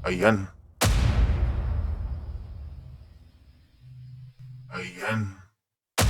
Ayan. Ayan.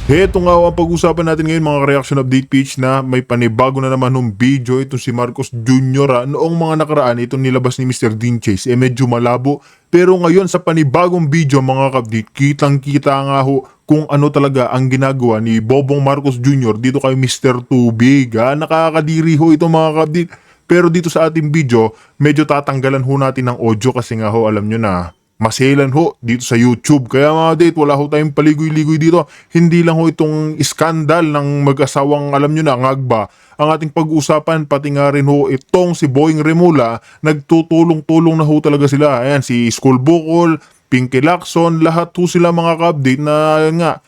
Heto nga ang pag-usapan natin ngayon mga reaction update pitch na may panibago na naman ng video itong si Marcos Jr. Noong mga nakaraan itong nilabas ni Mr. Dean Chase medyo malabo. Pero ngayon sa panibagong video mga ka-update, kitang kita nga ho kung ano talaga ang ginagawa ni Bobong Marcos Jr. dito kay Mr. Tubig. Nakakadiri ho ito mga ka-update. Pero dito sa ating video, medyo tatanggalan ho natin ng audio kasi nga ho alam nyo na maselan ho dito sa YouTube. Kaya mga date, wala ho tayong paligoy-ligoy dito. Hindi lang ho itong iskandal ng mag-asawang alam nyo na, ngagba. Ang ating pag-usapan, pati nga rin ho itong si Boying Remula, nagtutulong-tulong na ho talaga sila. Ayan, si School Bukol, Pinky Lacson, lahat ho sila mga ka-update na ayan nga,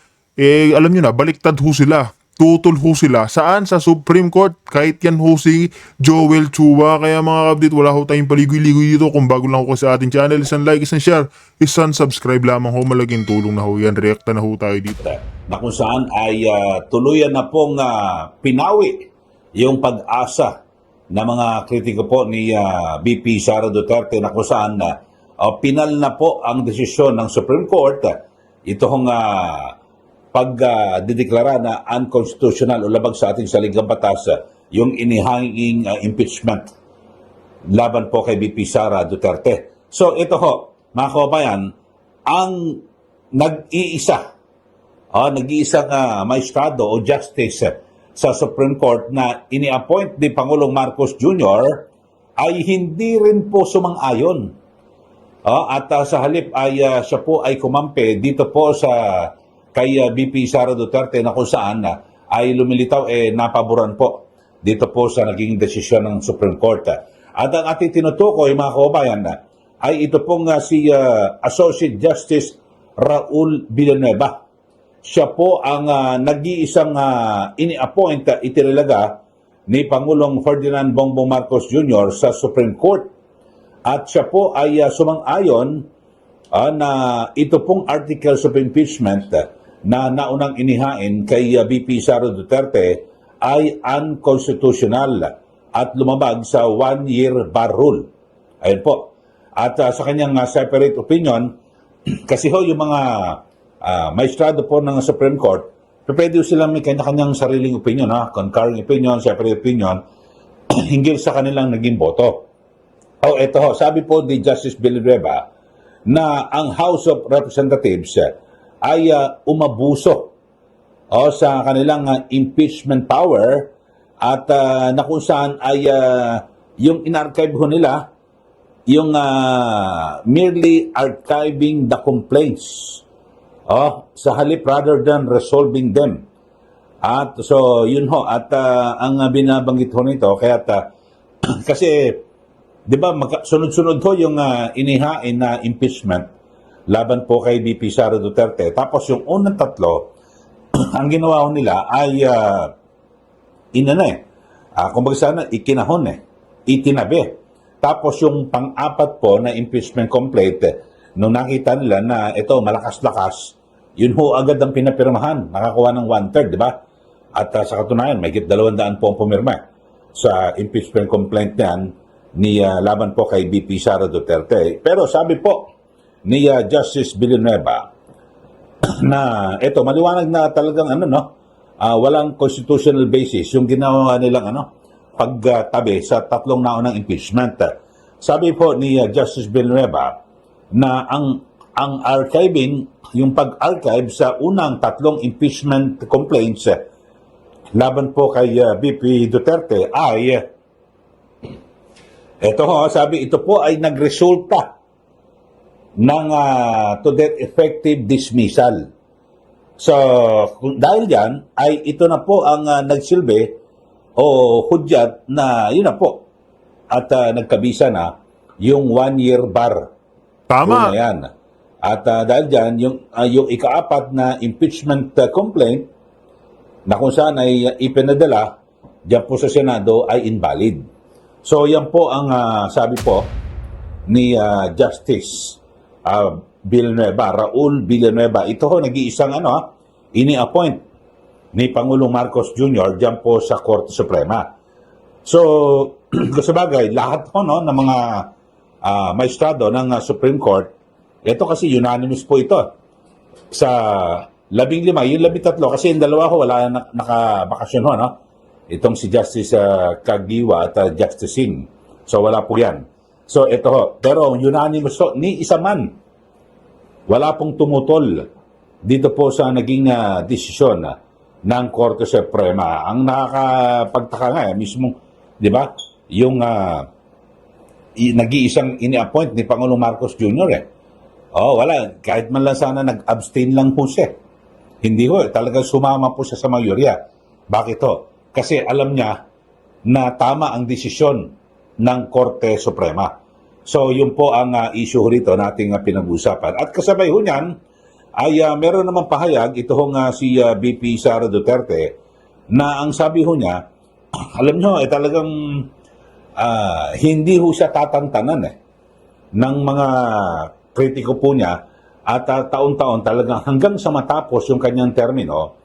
alam nyo na, baliktad ho sila. Tutol ho sila. Saan? Sa Supreme Court. Kahit yan ho si Joel Chua. Kaya mga update, wala ho tayong paligoy-ligoy dito. Kung bago lang ho sa ating channel, isang like, isang share, isang subscribe lamang ho. Malaking tulong na ho yan. Reacta na ho tayo dito. Na kung saan ay tuluyan na pong pinawi yung pag-asa ng mga kritiko po ni BP Sara Duterte na kung saan pinal na po ang desisyon ng Supreme Court. Ito hong pagdideklara na unconstitutional o labag sa ating saligang batas yung inihanging impeachment laban po kay BP Sara Duterte. So ito ho, mga kababayan, ang nag-iisang maestrado o justice sa Supreme Court na ini-appoint ni Pangulong Marcos Jr. ay hindi rin po sumang-ayon. At sa halip ay siya po ay kumampi dito po sa kay BP Sara Duterte na kung saan ay lumilitaw napaboran po dito po sa naging desisyon ng Supreme Court. At ang ating tinutukoy mga kababayan ay ito pong si Associate Justice Raul Villanueva. Siya po ang nag-iisang ini-appoint itinilaga ni Pangulong Ferdinand Bongbong Marcos Jr. sa Supreme Court. At siya po ay sumang-ayon na ito pong articles of impeachment na naunang inihain kay BP Sara Duterte ay unconstitutional at lumabag sa 1-year bar rule. Ayun po. At sa kanyang separate opinion, kasi ho yung mga maestrado po ng Supreme Court, pwede silang may kanya-kanyang sariling opinion, concurring opinion, separate opinion, hinggil sa kanilang naging boto. Ito ho, sabi po ni Justice Villanueva na ang House of Representatives ay umabuso sa kanilang impeachment power at na kung saan ay yung in-archive ho nila, yung merely archiving the complaints sa halip rather than resolving them. At so yun ho, at ang binabanggit ho nito, kaya kasi di ba sunod-sunod ho yung inihain na impeachment laban po kay BP Sara Duterte. Tapos yung unang tatlo, ang ginawa nila ay kumbaga sana ikinahon itinabi. Tapos yung pang-apat po na impeachment complaint, nung nakita nila na ito malakas-lakas, yun ho agad ang pinapirmahan. Nakakuha ng 1/3, di ba? At sa katunayan, may 200 po ang pumirma sa impeachment complaint niyan ni laban po kay BP Sara Duterte. Pero sabi po ni Justice Villanueva na ito maliwanag na talagang walang constitutional basis yung ginawa nilang pagtabi sa tatlong naunang impeachment. Sabi po ni Justice Villanueva na ang archiving, yung pag-archive sa unang tatlong impeachment complaints laban po kay BP Duterte ay sabi ito po ay nagresulta ng to that effective dismissal. So, dahil yan, ay ito na po ang nagsilbi o hudyat na yun na po. At nagkabisa na yung 1-year bar. Tama. Na yan. At dahil dyan, yung ikaapat na impeachment complaint na kung saan ay ipinadala dyan po sa Senado ay invalid. So, yan po ang sabi po ni Justice Villanueva, Raul Villanueva. Ito ho, nag-iisang ini-appoint ni Pangulong Marcos Jr. dyan po sa Korte Suprema. So, sa bagay, lahat ho ng mga maestrado ng Supreme Court. Ito kasi unanimous po ito. Sa 15, yung 13, kasi yung dalawa ko wala nakabakasyon ho, no? Itong si Justice Kagiwa at Justice Singh. So wala po yan. So ito ho. Pero unanimous ho, ni isa man, wala pong tumutol dito po sa naging desisyon ng Korte Suprema. Ang nakakapagtaka nga, mismo, di ba, yung nag-iisang ini-appoint ni Pangulong Marcos Jr. Wala. Kahit man lang sana nag-abstain lang po siya. Hindi ho, talagang sumama po siya sa mayorya. Bakit ho? Kasi alam niya na tama ang desisyon ng Korte Suprema. So, yun po ang issue rito nating pinag-usapan. At kasabay ho niyan, ay meron naman pahayag, ito hong si BP Sara Duterte, na ang sabi ho niya, alam nyo, talagang hindi ho siya tatantanan ng mga kritiko po niya, at taon-taon talagang hanggang sa matapos yung kanyang termino,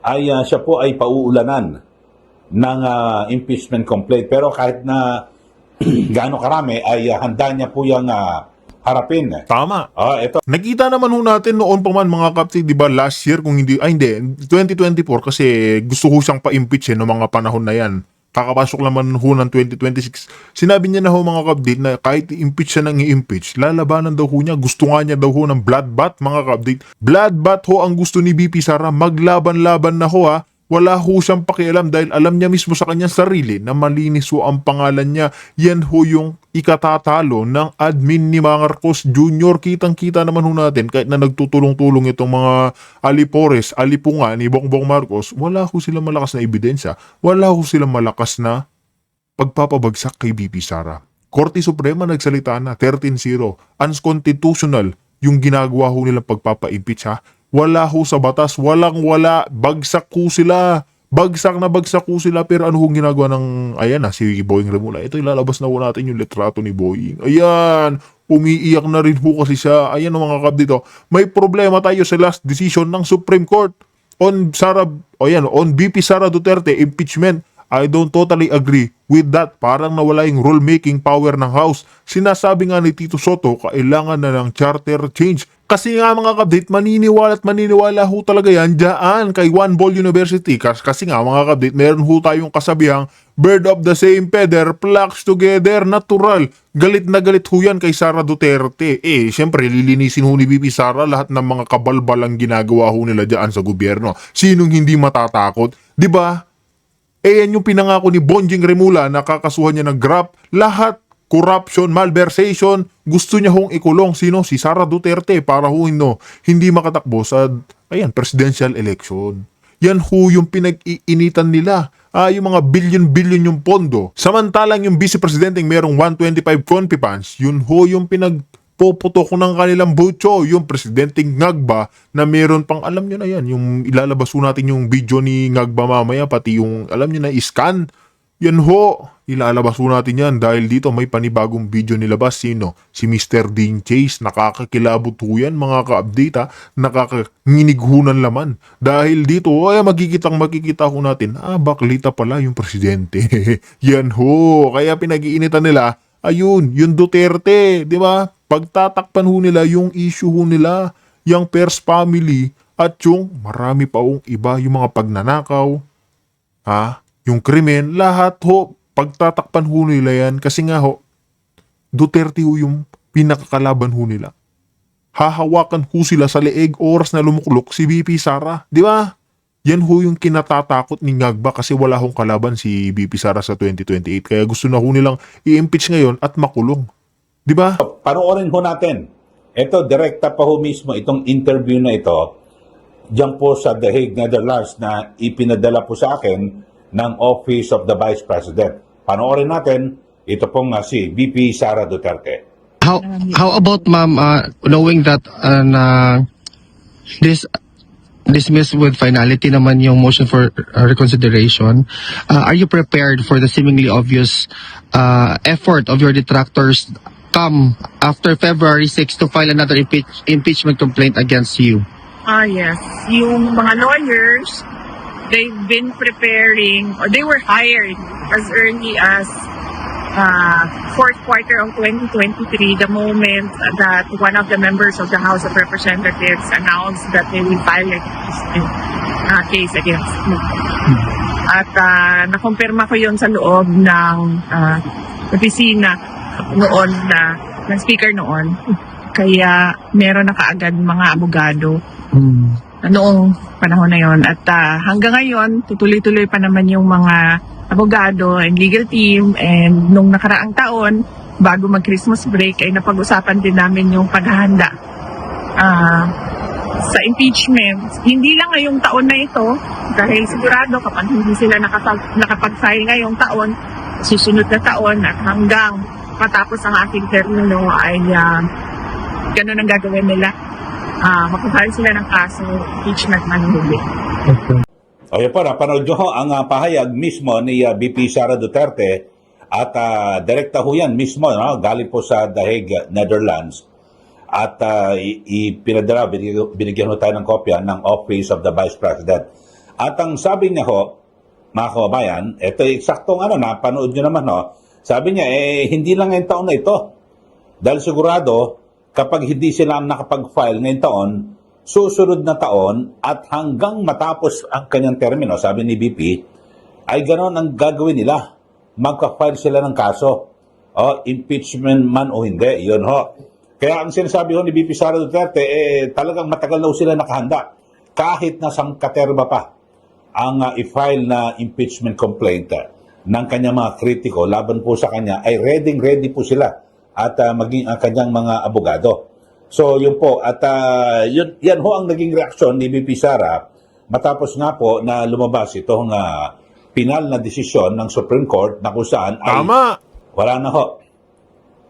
ay siya po ay pauulanan ng impeachment complaint. Pero kahit na gaano karami, ay handa niya po yung harapin. Tama. Ito. Nakita naman ho natin noon pa man mga kapatid, di ba last year, kung hindi, 2024 kasi gusto ho siyang pa-impeach noong mga panahon na yan. Kakapasok naman ho ng 2026. Sinabi niya na ho mga kapatid na kahit i-impeach siya ng i-impeach, lalabanan daw ho niya. Gusto nga niya daw ho ng bloodbath mga kapatid. Bloodbath ho ang gusto ni BP Sara. Maglaban-laban na ho ha. Wala ho siyang pakialam dahil alam niya mismo sa kanyang sarili na malinis ho ang pangalan niya. Yan ho yung ikatatalo ng admin ni Marcos Jr. Kitang-kita naman ho natin kahit na nagtutulong-tulong itong mga alipores, alipunga ni Bongbong Marcos, wala ho silang malakas na ebidensya. Wala ho silang malakas na pagpapabagsak kay BP Sara. Korte Suprema nagsalita na 13-0. Unconstitutional yung ginagawa ho nilang pagpapa-impeach ha. Wala ho sa batas, walang-wala, bagsak ho sila. Bagsak na bagsak ho sila, pero ano hong ginagawa ng, si Boying Remula. Ito ilalabas na ho natin yung litrato ni Boying. Ayan, umiiyak na rin ho kasi siya. Ayan mga kap dito. May problema tayo sa last decision ng Supreme Court on BP Sara Duterte impeachment. I don't totally agree with that. Parang nawala yung rule-making power ng House. Sinasabi nga ni Tito Soto, kailangan na ng charter change. Kasi nga mga kabdit, maniniwala ho talaga yan dyan kay One Ball University. Kasi nga mga kabdit, meron ho tayong kasabihang bird of the same feather flocks together, natural. Galit na galit ho yan kay Sara Duterte. Siyempre, lilinisin ho ni BP Sara lahat ng mga kabalbalang ginagawa ho nila dyan sa gobyerno. Sinong hindi matatakot? Diba? Yan yung pinangako ni Bonjing Remula na kakasuhan niya ng GRAP. Lahat, corruption, malversation, gusto niya hong ikulong. Sino? Si Sara Duterte para ho hindi makatakbo sa presidential election. Yan ho yung pinag-iinitan nila. Yung mga billion-billion yung pondo. Samantalang yung vice presidenteng merong 125 confi funds, yun ho yung puputok ng kanilang butso, yung presidenteng Ngagba na meron pang, alam nyo na yan, yung ilalabas ho natin yung video ni Ngagba mamaya, pati yung, alam nyo na, scan. Yan ho, ilalabas ho natin yan dahil dito may panibagong video nilabas. Sino? Si Mr. Dean Chase. Nakakakilabot ho yan mga ka-update ha. Nakakaninig ho ng laman. Dahil dito, makikita ho natin, baklita pala yung presidente. Yan ho, kaya pinag-iinitan nila, yung Duterte, di ba? Pagtatakpan ho nila yung issue ho nila, yung First Family, at yung marami pa hong iba, yung mga pagnanakaw, yung krimen, lahat ho, pagtatakpan ho nila yan, kasi nga ho, Duterte ho yung pinakakalaban ho nila. Hahawakan ho sila sa leeg oras na lumuklok si BP Sara, di ba? Yan ho yung kinatatakot ni Ngagba kasi wala hong kalaban si BP Sara sa 2028. Kaya gusto na ho nilang i-impeach ngayon at makulong. Di ba? Panoorin ho natin. Ito, direkta pa ho mismo itong interview na ito diyan po sa The Hague, Netherlands na ipinadala po sa akin ng Office of the Vice President. Panoorin natin, ito pong si BP Sara Duterte. How about ma'am, knowing that this dismissed with finality naman yung motion for reconsideration, are you prepared for the seemingly obvious effort of your detractors come after February 6 to file another impeachment complaint against you? Yes. Yung mga lawyers, they've been preparing, or they were hired as early as fourth quarter of 2023, the moment that one of the members of the House of Representatives announced that they will file a case against me. At nakumpirma ko yun sa loob ng opisina noon ng speaker noon. Kaya meron na kaagad mga abogado noong panahon na yon. At hanggang ngayon, tutuloy-tuloy pa naman yung mga abogado and legal team. And nung nakaraang taon, bago mag-Christmas break, ay napag-usapan din namin yung paghahanda sa impeachment. Hindi lang ngayong taon na ito, dahil sigurado kapag hindi sila nakapag-file ngayong taon, susunod na taon at hanggang matapos ang ating termino ay ganun ang gagawin nila. Magpapahal sila ng kaso, impeachment man huli. O yun po, napanood nyo ho ang pahayag mismo ni VP Sara Duterte at direkta ho yan mismo, no? Galing po sa The Hague, Netherlands. At ipinadala, binigyan ho tayo ng kopya ng Office of the Vice President. At ang sabi niya ho, mga kababayan, ito eksaktong napanood nyo naman ho, sabi niya, hindi lang ngayong taon na ito. Dahil sigurado, kapag hindi sila nakapag-file ngayong taon, susunod na taon at hanggang matapos ang kanyang termino, sabi ni BP, ay ganoon ang gagawin nila. Magka-file sila ng kaso. Impeachment man o hindi, yun ho. Kaya ang sinasabi ho ni BP Sara Duterte, talagang matagal na sila nakahanda. Kahit na sangkaterma pa ang i-file na impeachment complaint ng kanyang mga kritiko laban po sa kanya, ay ready po sila at maging ang kanyang mga abogado. So yun po, at yan ho ang naging reaksyon ni BP Sara matapos nga po na lumabas itong pinal na desisyon ng Supreme Court na kung saan ay wala na ho,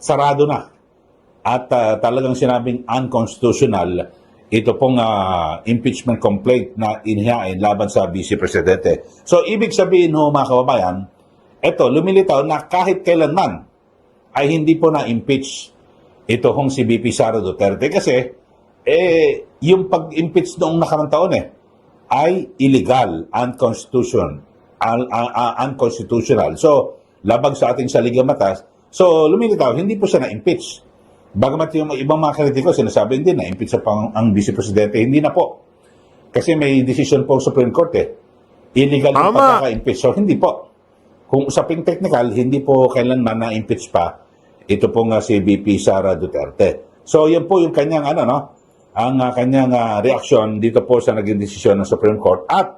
sarado na. At talagang sinabing unconstitutional ito pong impeachment complaint na inihain laban sa Vice Presidente. So ibig sabihin ho mga kababayan, ito lumilitaw na kahit kailanman ay hindi po na-impeach ito hong si VP Sara Duterte kasi yung pag-impeach noong nakarang taon ay illegal, unconstitutional. So, labag sa ating saligang batas. So, lumilitaw, hindi po siya na-impeach. Bagamat yung ibang mga kritiko, sinasabi din na-impeach ang Vice Presidente, hindi na po. Kasi may decision po Supreme Court Illegal yung pagkaka-impeach. So, hindi po. Kung usaping technical, hindi po kailanman na-impeach pa ito po nga si VP Sara Duterte. So, yan po yung kanyang, ang kanyang reaksyon dito po sa naging desisyon ng Supreme Court. At,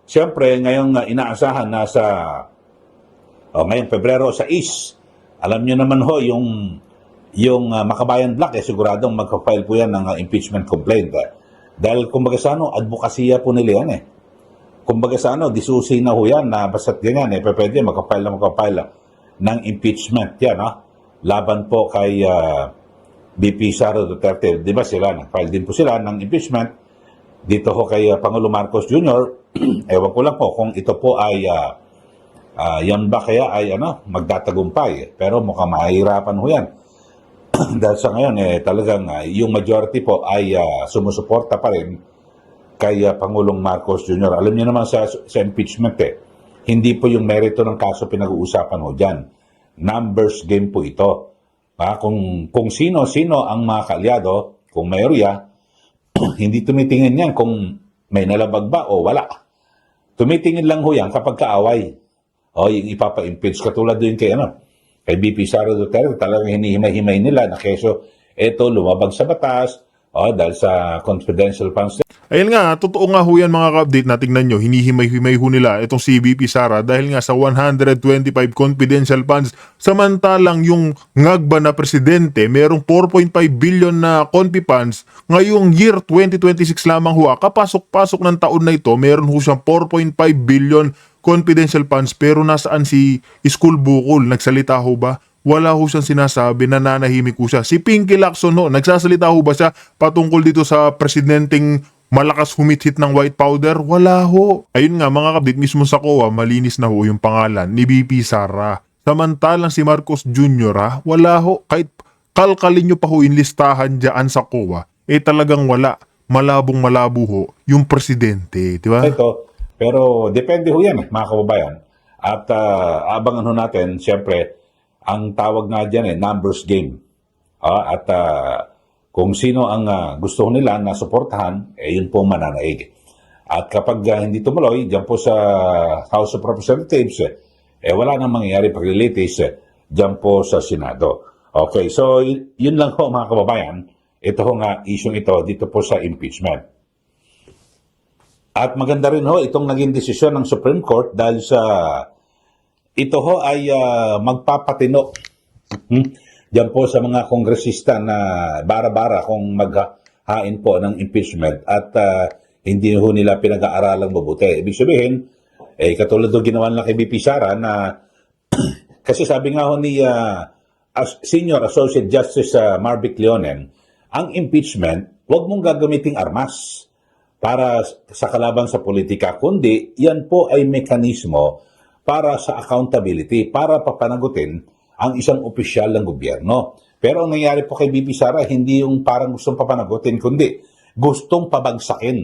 siyempre, ngayong inaasahan na sa, ngayong Pebrero 6, alam nyo naman ho, yung Makabayan Black, siguradong magka-file po yan ng impeachment complaint. Dahil, kumbaga sa advokasya po nila yan Kumbaga sa disusi na ho yan, na basta't ganyan, pwede magka-file ng impeachment yan, laban po kay VP Sara Duterte. Di ba sila, nag-file din po sila ng impeachment dito ho kay Pangulo Marcos Jr. Ewan ko lang po kung ito po ay yan ba kaya ay magtatagumpay. Pero mukhang mahihirapan ho yan. Dahil sa ngayon, talagang yung majority po ay sumusuporta pa rin kay Pangulong Marcos Jr. Alam niyo naman sa impeachment hindi po yung merito ng kaso pinag-uusapan ho dyan. Numbers game po ito. Kung sino-sino ang mga kaalyado, kung mayorya, hindi tumitingin yan kung may nalabag ba o wala. Tumitingin lang ho yan kapag kaaway. Yung ipapa-impeach. Katulad doon kay VP Sara Duterte, talagang hinihimay-himay nila na keso, eto lumabag sa batas, dahil sa confidential funds. Ayun nga, totoo nga ho yan mga ka-update na tingnan nyo, hinihimay-himay ho nila itong si VP Sara dahil nga sa 125 confidential funds. Samantalang yung ngagba na presidente, merong 4.5 billion na confi funds. Ngayong year 2026 lamang ho, kapasok-pasok ng taon na ito, meron ho siyang 4.5 billion confidential funds. Pero nasaan si School Bukol? Nagsalita ho ba? Wala ho siyang sinasabi, nananahimik ho siya. Si Pinky Lacson ho, nagsasalita ho ba siya patungkol dito sa presidenteng malakas humithit ng white powder? Wala ho. Ayun nga mga kapatid, mismo sa COA, malinis na ho yung pangalan ni VP Sara. Samantalang si Marcos Jr. Wala ho. Kahit kalkalin nyo pa ho yung listahan dyan sa COA, talagang wala. Malabong malabo ho yung presidente. Diba? Ito, pero depende ho yan mga kababayan. At abangan ho natin, siyempre, ang tawag nga dyan numbers game. At kung sino ang gusto nila na suportahan, yun po mananaig. At kapag hindi tumuloy, dyan po sa House of Representatives, wala nang mangyayari paglilitis dyan po sa Senado. Okay, so yun lang po mga kababayan. Ito nga isyong ito dito po sa impeachment. At maganda rin itong naging desisyon ng Supreme Court dahil sa ito ay magpapatino diyan po sa mga kongresista na bara-bara kung maghahain po ng impeachment at hindi nila pinag-aaralang mabuti. Ibig sabihin, katulad ng ginawa nila kay BP Sara na kasi sabi nga ni Senior Associate Justice Marvic Leonen, ang impeachment, huwag mong gagamiting armas para sa kalaban sa politika, kundi yan po ay mekanismo para sa accountability, para papanagutin ang isang opisyal ng gobyerno. Pero ang nangyari po kay BP Sara, hindi yung parang gustong papanagutin, kundi gustong pabagsakin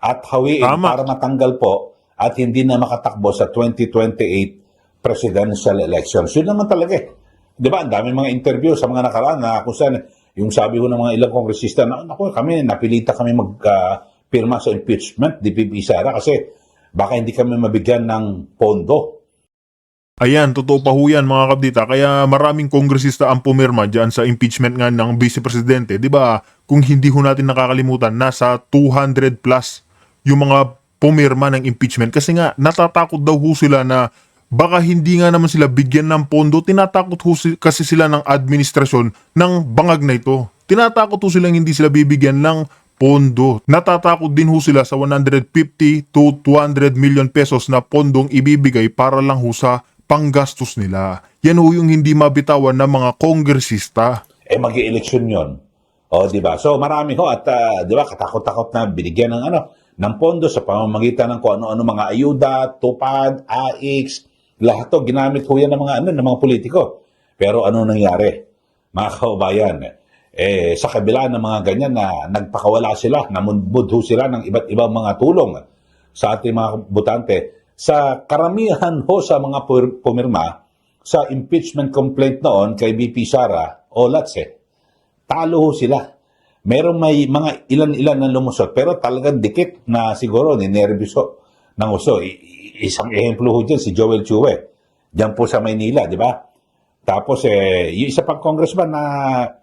at hawiin para matanggal po at hindi na makatakbo sa 2028 presidential elections. Yun naman talaga Di ba? Ang dami mga interview sa mga nakaraan na kung saan yung sabi ko ng mga ilang kongresista na kami, napilita kami magpirma sa impeachment ni BP Sara kasi baka hindi kami mabigyan ng pondo. Ayan, totoo pa ho yan mga kabdita. Kaya maraming kongresista ang pumirma dyan sa impeachment nga ng Vice Presidente. Di ba? Kung hindi ho natin nakakalimutan, nasa 200 plus yung mga pumirma ng impeachment. Kasi nga, natatakot daw ho sila na baka hindi nga naman sila bigyan ng pondo. Tinatakot ho kasi sila ng administrasyon ng bangag na ito. Tinatakot ho silang hindi sila bibigyan ng pondo. Natatakot din ho sila sa 150 to 200 million pesos na pondong ibibigay para lang ho sa panggastos nila. Yan ho yung hindi mabitawan ng mga kongresista. Mag-i-eleksyon yun. Di ba? So marami ho at di ba katakot-takot na binigyan ng pondo sa pamamagitan ng kung ano-ano mga ayuda, tupad, AIX, lahat to ginamit ho yan ng mga politiko. Pero ano nangyari? Mga kaubayan, sa kabila ng mga ganyan na nagpakawala sila, namudmud sila ng iba't ibang mga tulong sa ating mga botante. Sa karamihan ho sa mga pumirma sa impeachment complaint noon kay BP Sara o Lats, talo ho sila. Merong may mga ilan-ilan na lumusot pero talagang dikit na siguro ninervyuso ng uso. Isang ehemplo ho dyan si Joel Chue. Diyan po sa Maynila, di ba? Tapos yung isa pang congressman na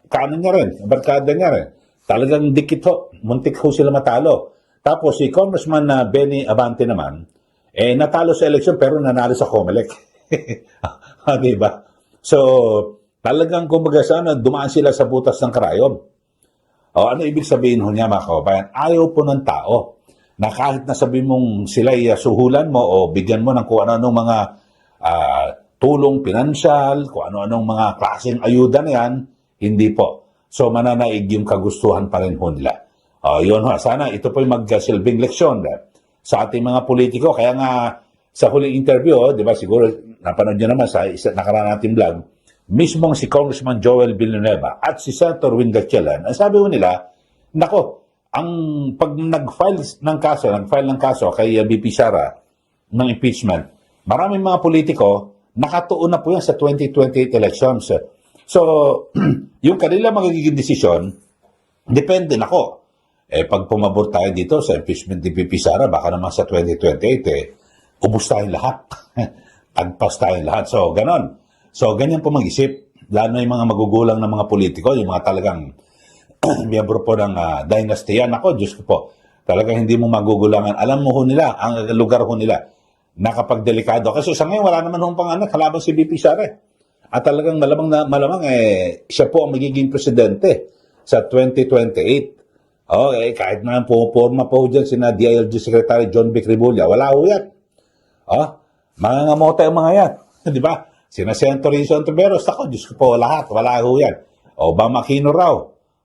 kaano niya rin, barkada niya rin. Talagang dikit ho, muntik ho sila matalo. Tapos si Congressman Benny Abante naman, natalo sa eleksyon pero nanalo sa COMELEC. Di ba? So, talagang kumbaga sana dumaan sila sa butas ng karayom. Ano ibig sabihin ho niya mga kababayan? Ayaw po ng tao na kahit na sabihin mong sila'y suhulan mo o bigyan mo ng kung ano-anong mga tulong pinansyal, kung ano-anong mga klaseng ayuda na yan, hindi po. So mananaig yung kagustuhan pa rin ho nila. Yun ho, sana ito po yung magsilbing leksyon sa ating mga politiko. Kaya nga sa huling interview, di ba siguro napanood nyo naman sa nakaraan nating vlog, mismong si Congressman Joel Villanueva at si Senator Win Gatchalian, ang sabi ho nila, pag nag-file ng kaso kay BP Sara ng impeachment, maraming mga politiko, nakatuon na po yan sa 2028 elections. So, yung kanila magiging desisyon, depende pag pumabor tayo dito sa impeachment ni BP Sara, baka naman sa 2028, ubus tayong lahat. Tagpas tayong lahat. So, ganon. So, ganyan po mag-isip. Lalo na yung mga magugulang ng mga politiko, yung mga talagang miyembro po ng dynasty yan. Diyos ko po, talagang hindi mo magugulangan. Alam mo ho nila, ang lugar ho nila, na kapag delikado. Kasi sa ngayon, wala naman hong kalaban si BP Sara. At talagang malamang siya po ang magiging presidente sa 2028. Kahit na pumorma po dyan sina DILG Secretary John Vic Rebulla, wala ho yan. Mga ngamota yung mga yan. Di ba? Sina Senator Rizon Tiberos, Diyos ko po, lahat, wala ho yan. Obama Aquino raw,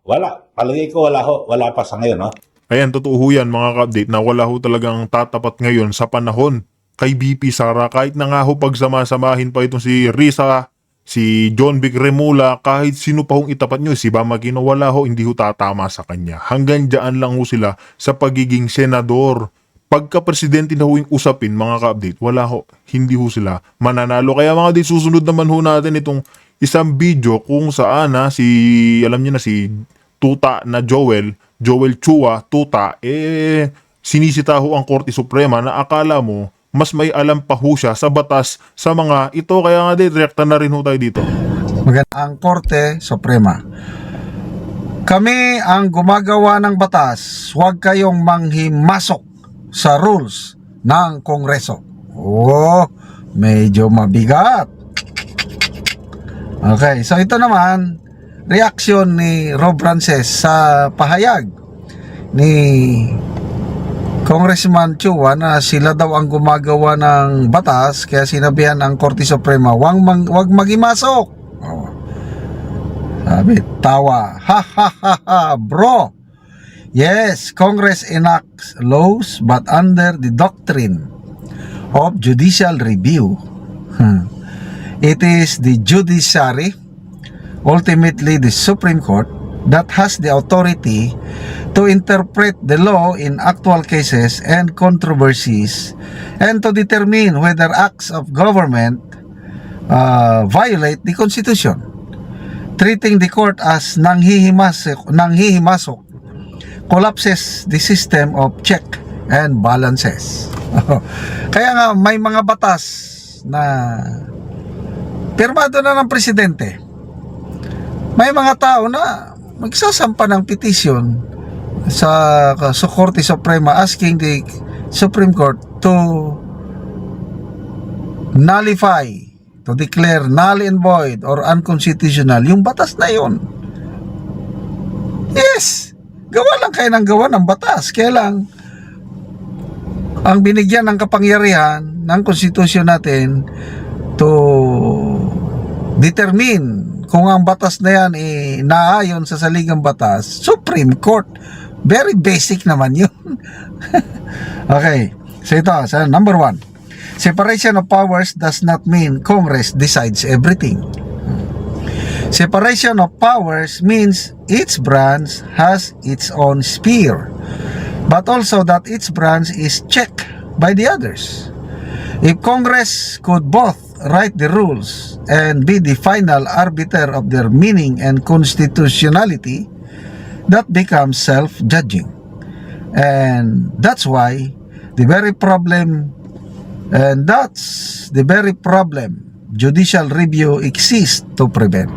wala. Palagay ko wala pa sa ngayon. Ayan, totoo ho yan mga ka-update na wala ho talagang tatapat ngayon sa panahon kay BP Sara. Kahit na nga ho pagsama-samahin pa itong si Risa, si John Vic Remulla, kahit sino pa hong itapat nyo, si Bam Aquino, wala ho, hindi ho tatama sa kanya. Hanggang dyan lang ho sila sa pagiging senador. pagka presidente na huwing usapin, mga ka-update, wala ho, hindi ho sila mananalo. Kaya mga di susunod naman ho natin itong isang video kung saan alam niyo na si Tuta na Joel Chua Tuta, sinisita ho ang Korte Suprema na akala mo mas may alam pa ho siya sa batas sa mga ito. Kaya nga di, direkta na rin ho tayo dito. Ang Korte Suprema. Kami ang gumagawa ng batas, huwag kayong manghimasok sa rules ng Kongreso. Oh, medyo mabigat. Okay, so ito naman, reaksyon ni Rob Frances sa pahayag ni Congressman Chua na sila daw ang gumagawa ng batas, kaya sinabihan ang Korte Suprema, wag maghimasok. Oh. Sabi, tawa. Ha ha ha ha, bro. Yes, Congress enacts laws but under the doctrine of judicial review. It is the judiciary, ultimately the Supreme Court, that has the authority to interpret the law in actual cases and controversies and to determine whether acts of government violate the Constitution. Treating the court as nanghihimasok collapses the system of check and balances. Kaya nga may mga batas na pirmado na ng presidente. May mga tao na magsasampa ng petition sa Korte Suprema asking the Supreme Court to nullify, to declare null and void or unconstitutional yung batas na yun. Yes, gawa lang kayo ng gawa ng batas. Kaya lang, ang binigyan ng kapangyarihan ng konstitusyon natin to determine kung ang batas na yan naayon sa saligang batas, Supreme Court. Very basic naman yun. Okay, so ito, number 1. Separation of powers does not mean Congress decides everything. Separation of powers means each branch has its own sphere, but also that each branch is checked by the others. If Congress could both write the rules and be the final arbiter of their meaning and constitutionality, that becomes self-judging. And that's the very problem judicial review exists to prevent.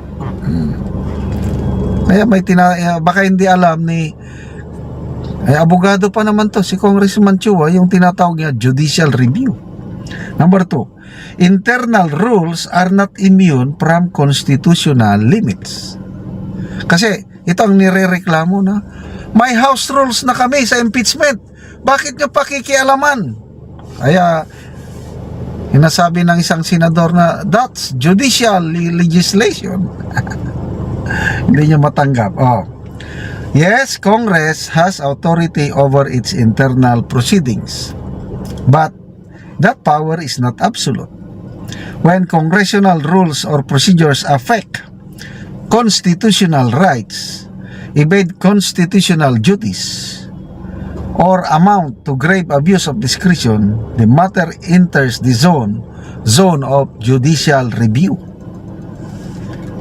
Kaya baka hindi alam ni abogado pa naman to si Congressman Chua yung tinatawag niya judicial review. Number 2, internal rules are not immune from constitutional limits. Kasi ito ang nirereklamo na may house rules na kami sa impeachment. Bakit nyo pakikialaman? Kaya inasabi ng isang senador na that's judicial legislation. Hindi niya matanggap. Yes, Congress has authority over its internal proceedings, but that power is not absolute. When congressional rules or procedures affect constitutional rights, evade constitutional duties, or amount to grave abuse of discretion, the matter enters the zone of judicial review.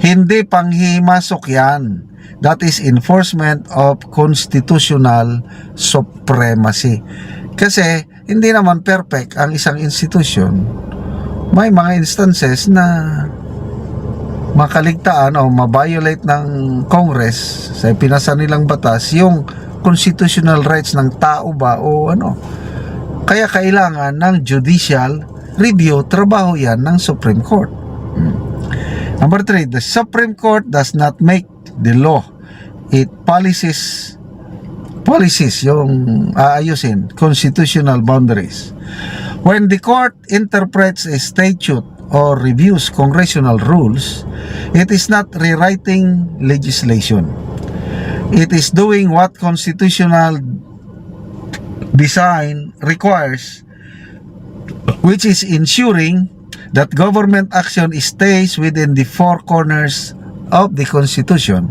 Hindi panghimasok yan. That is enforcement of constitutional supremacy. Kasi hindi naman perfect ang isang institution. May mga instances na makaligtaan o mabiolate ng Congress sa pinasa nilang batas yung constitutional rights ng tao ba o ano. Kaya kailangan ng judicial review, trabaho yan ng Supreme Court. Number 3, the Supreme Court does not make the law. It policies yung aayusin, constitutional boundaries. When the court interprets a statute or reviews congressional rules, it is not rewriting legislation. It is doing what constitutional design requires, which is ensuring that government action stays within the four corners of the Constitution,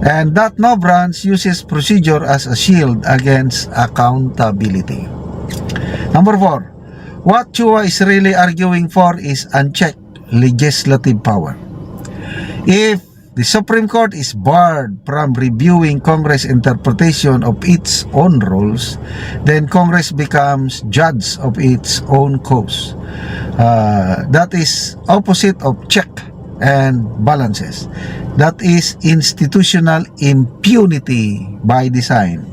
and that no branch uses procedure as a shield against accountability. Number 4, what Chua is really arguing for is unchecked legislative power. If the Supreme Court is barred from reviewing Congress' interpretation of its own rules, then Congress becomes judge of its own cause. That is opposite of check and balances. That is institutional impunity by design.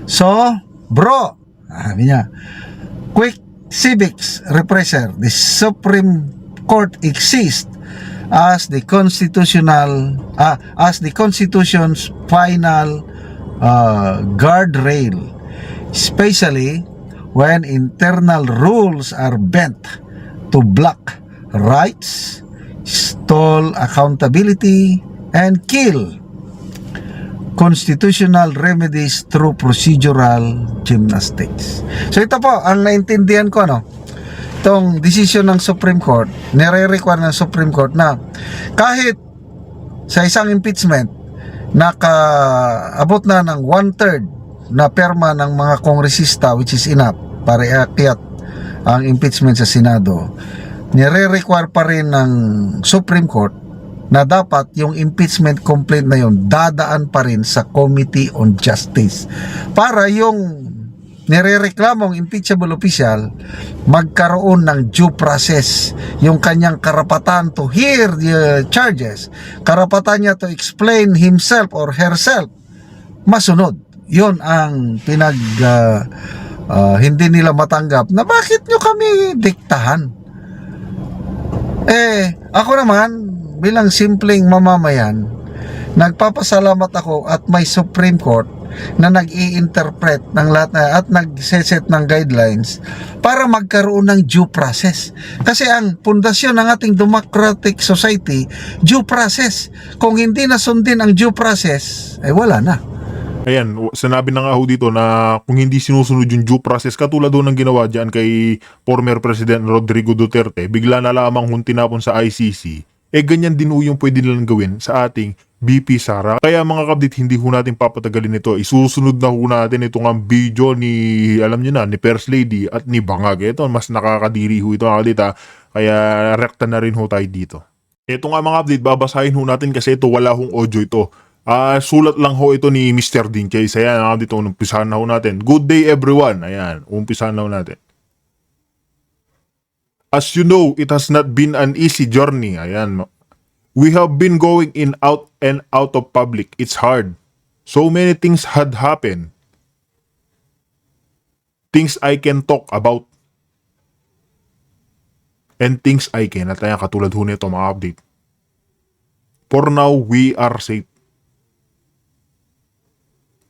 So, bro, sabi niya, quick civics repressor, the Supreme Court exists as the Constitution's final guardrail, especially when internal rules are bent to block rights, stall accountability, and kill constitutional remedies through procedural gymnastics. So ito po, ang naintindihan ko, itong desisyon ng Supreme Court, nire-require ng Supreme Court na kahit sa isang impeachment nakaabot na ng 1/3 na perma ng mga kongresista, which is enough para iakyat ang impeachment sa Senado, nire-require pa rin ng Supreme Court na dapat yung impeachment complaint na yun dadaan pa rin sa Committee on Justice para yung nirereklamong impeachable official magkaroon ng due process, yung kanyang karapatan to hear the charges, karapatan niya to explain himself or herself, masunod. Yun ang hindi nila matanggap na bakit nyo kami diktahan. Ako naman bilang simpleng mamamayan, nagpapasalamat ako at may Supreme Court na nag-i-interpret ng lahat at nag-set ng guidelines para magkaroon ng due process. Kasi ang pundasyon ng ating democratic society, due process. Kung hindi nasundin ang due process, wala na. Ayan, sinabi na nga ho dito na kung hindi sinusunod yung due process, katulad doon ng ginawa dyan kay former President Rodrigo Duterte, bigla na lamang tinapon sa ICC, ganyan din ho yung pwede nilang gawin sa ating BP Sara. Kaya mga kabdit, hindi ho natin papatagalin ito. Isusunod na ho natin itong ang video ni, alam nyo na, ni First Lady at ni Bangag. Ito, mas nakakadiri ho ito mga kabdit ha. Kaya rekta na rin ho tayo dito. Ito nga mga kabdit, babasahin ho natin kasi ito wala hong audio ito. Sulat lang ho ito ni Mr. Dinches. Ayan mga kabdit, umpisahan na ho natin. Good day everyone. Ayan, umpisahan na ho natin. As you know, it has not been an easy journey. Ayan, we have been going in and out of public. It's hard. So many things had happened. Things I can talk about. And things I cannot. Ayan, katulad ho nito mga update. For now, we are safe.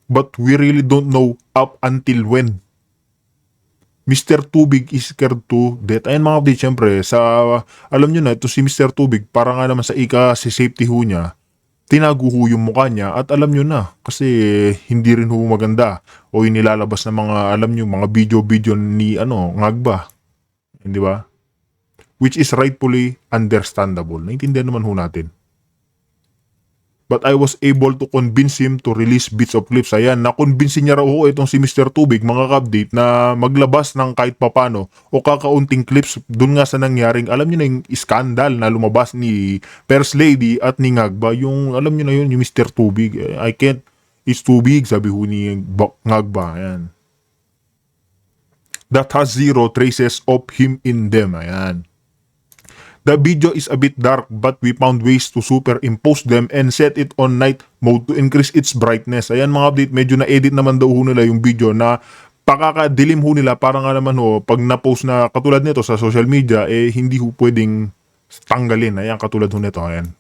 But we really don't know up until when. Mr. Tubig is scared to death. Ayan mga update, syempre, alam nyo na, ito si Mr. Tubig, para nga naman sa si safety ho niya, tinago ho yung mukha niya, at alam nyo na, kasi hindi rin ho maganda, o yung nilalabas na mga, alam nyo, mga video ni, ngagba. Hindi ba? Which is rightfully understandable. Naintindihan naman ho natin. But I was able to convince him to release bits of clips. Ayan, na-convince niya raw ho itong si Mr. Tubig, mga kabdate, na maglabas ng kahit papano o kakaunting clips dun nga sa nangyaring, alam niyo na yung skandal na lumabas ni First Lady at ni Ngagba, yung, alam niyo na yun, yung Mr. Tubig. I can't, it's too big, sabi ho ni Ngagba. Ayan. That has zero traces of him in them. Ayan. The video is a bit dark but we found ways to superimpose them and set it on night mode to increase its brightness. Ayan mga update, medyo na-edit naman daw ho nila yung video na pakakadilim ho nila para nga naman ho, pag na-post na katulad nito sa social media, hindi ho pwedeng tanggalin. Ayan, katulad ho nito. Ayan.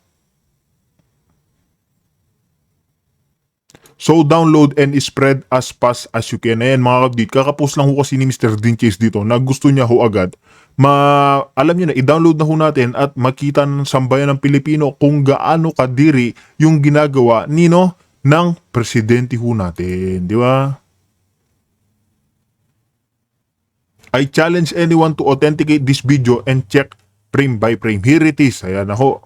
So download and spread as fast as you can. Ayan mga kabdit, kakapost lang ho kasi ni Mr. Dinches dito na gusto niya ho agad. Alam niyo na, i-download na ho natin at makita ng sambayan ng Pilipino kung gaano kadiri yung ginagawa ng presidente ho natin. Di ba? I challenge anyone to authenticate this video and check frame by frame. Here it is. Ayan na ho.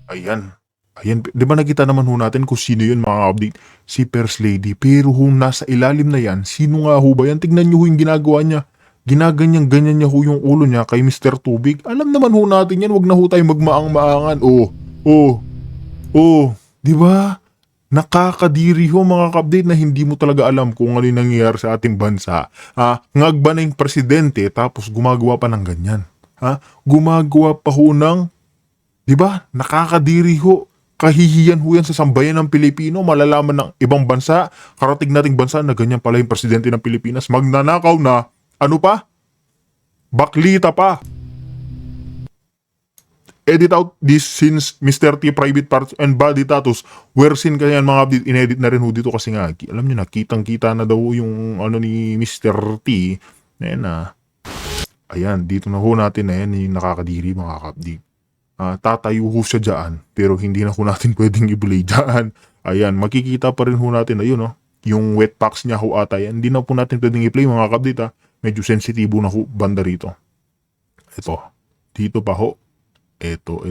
Ayan. Ayan, di ba nakita naman ho natin kung sino yun mga update? Si First Lady. Pero kung nasa ilalim na yan, sino nga ho ba yan? Tignan nyo ho yung ginagawa niya. Ginaganyan-ganyan niya ho yung ulo niya kay Mr. Tubig. Alam naman ho natin yan, wag na ho tayo magmaang-maangan. Di ba? Nakakadiri ho mga ka-update na hindi mo talaga alam kung ano yung nangyayari sa ating bansa. Ngagba na yung presidente tapos gumagawa pa ng ganyan. Gumagawa pa ho ng, di ba? Nakakadiri ho. Kahihiyan ho yan sa sambayan ng Pilipino, malalaman ng ibang bansa, karating nating bansa na ganyan pala yung presidente ng Pilipinas, magnanakaw na, ano pa? Baklita pa. Edit out this since Mr. T private parts and body tattoos were seen kaya mga update, inedit na rin ho dito kasi nga, alam nyo na, kitang-kita na daw yung ano ni Mr. T, ayan, dito na ho natin na yan yung nakakadiri mga ka-update. Tatayo ho siya dyan, pero hindi na ho natin pwedeng i-play dyan. Ayan, makikita pa rin ho natin, ayun yung wet packs niya ho ata yan. Hindi na po natin pwedeng i-play mga kapdita. Medyo sensitibo na ho banda rito. Ito, dito pa ho. Ito.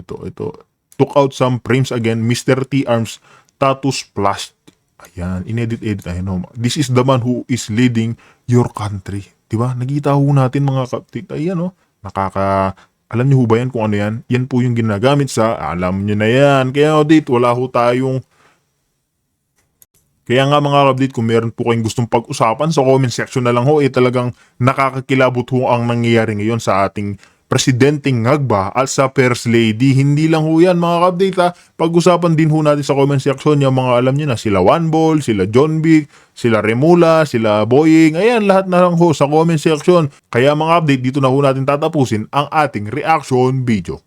Took out some frames again, Mr. T Arms tattoo splash. Ayan, inedit, ayun. This is the man who is leading your country. Diba? Nakita ho natin mga kapdita. Ayan alam niyo ho ba yan kung ano yan? Yan po yung ginagamit sa, alam niyo na yan. Kaya update, wala ho tayong. Kaya nga mga update, kung meron po kayong gustong pag-usapan sa comment section na lang ho, talagang nakakakilabot ho ang nangyayari ngayon sa ating presidenteng ngagba at sa First Lady. Hindi lang ho yan mga update Pag-usapan din ho natin sa comment section yung mga alam niyo na sila One Ball, sila John Big, sila Remula, sila Boying. Ayan, lahat na lang ho sa comment section. Kaya mga update, dito na ho natin tatapusin ang ating reaction video.